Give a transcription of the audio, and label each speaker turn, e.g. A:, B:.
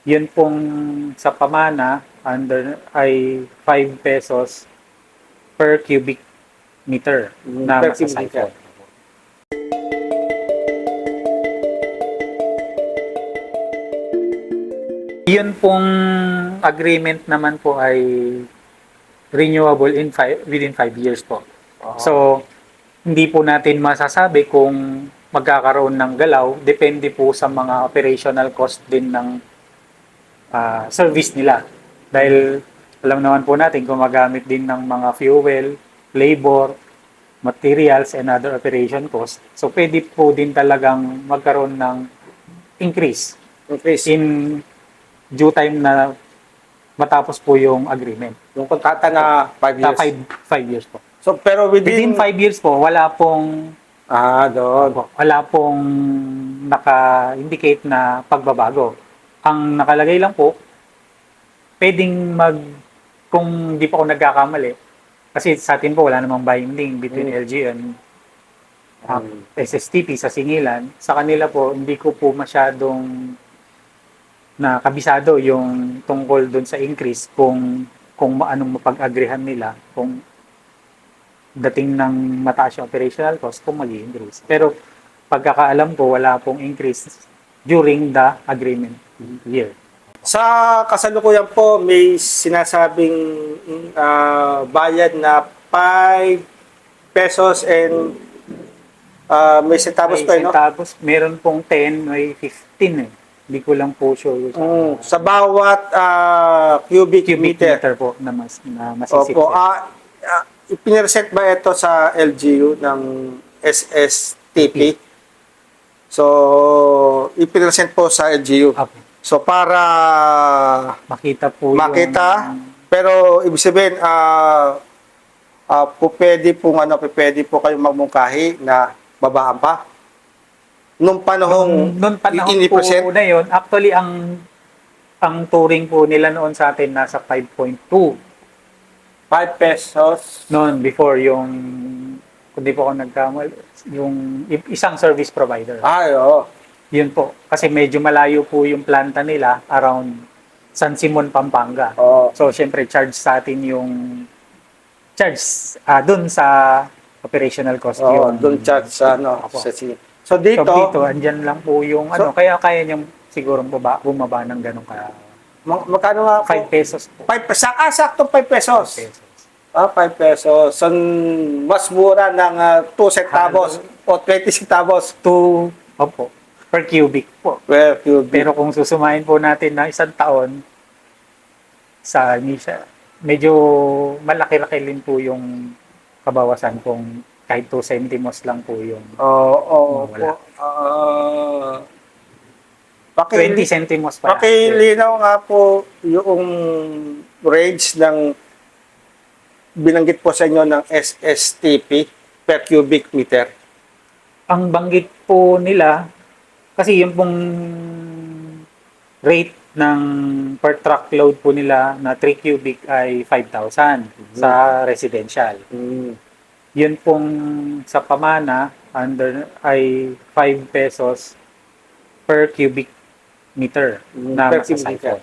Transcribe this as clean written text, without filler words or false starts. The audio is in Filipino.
A: Yun pong sa pamana ay 5 pesos per cubic meter na
B: Per cubic
A: masasiphon.
B: meter.
A: Yun pong agreement naman po ay renewable within 5 years po. So, hindi po natin masasabi kung magkakaroon ng galaw. Depende po sa mga operational cost din ng service nila. Dahil alam naman po natin gumagamit din ng mga fuel, labor, materials, and other operation costs. So, pwede po din talagang magkaroon ng increase in due time na matapos po yung agreement.
B: Yung kontrata na 5
A: Sa
B: years.
A: 5 years po.
B: So, pero
A: Within 5 years po, wala pong
B: doon.
A: wala pong naka-indicate na pagbabago. Ang nakalagay lang po, pwedeng kung di pa ako nagkakamali, kasi sa atin po wala namang binding between LG and SSTP sa singilan. Sa kanila po, hindi ko po masyadong nakabisado yung tungkol doon sa increase kung anong mapag-agrihan nila, kung dating ng mataas yung operational cost, kung mag-increase. Pero pagkakaalam ko, wala pong increase during the agreement year.
B: Sa kasalukuyan po, may sinasabing bayad na 5 pesos and may centavos pa, no?
A: Centavos, meron pong 10, may 15 eh. Hindi ko lang po sure.
B: Sa bawat cubic meter.
A: po na masisip.
B: Opo. Ipiniresent ba ito sa LGU ng SSTP? So, ipiniresent po sa LGU.
A: Apo.
B: So, para
A: Makita po
B: pero ibig sabihin, pwede po kayong magmungkahi na babaan pa. Nung panahong
A: po na yun, actually ang turing po nila noon sa atin nasa 5.2.
B: 5 pesos.
A: Noon, before yung, kung di po ako nagkamali, yung isang service provider.
B: Oo.
A: Yun po. Kasi medyo malayo po yung planta nila around San Simon, Pampanga. So, syempre, charge sa atin yung dun sa operational cost.
B: Dun charge sa So, dito,
A: andyan lang po yung kaya kaya niyang siguro bumaba ng ganun ka.
B: Magkano nga po?
A: 5 pesos po.
B: 5 pesos. Sakto 5 pesos.
A: 5 pesos.
B: 5 pesos. So, mas mura ng 2 centavos o 20 centavos.
A: Opo. Per cubic po.
B: Per cubic.
A: Pero kung susumahin po natin na isang taon, medyo malaki-laki din po yung kabawasan kung kahit 2 centimos lang po yung
B: wala.
A: 20 centimos pa.
B: Pakilinaw nga po yung range ng binanggit po sa inyo ng SSTP per cubic meter.
A: Ang banggit po nila, kasi yung pong rate ng per truckload po nila na 3 cubic ay 5,000 sa residential. Yun pong sa pamana ay 5 pesos per cubic meter na masasiphon.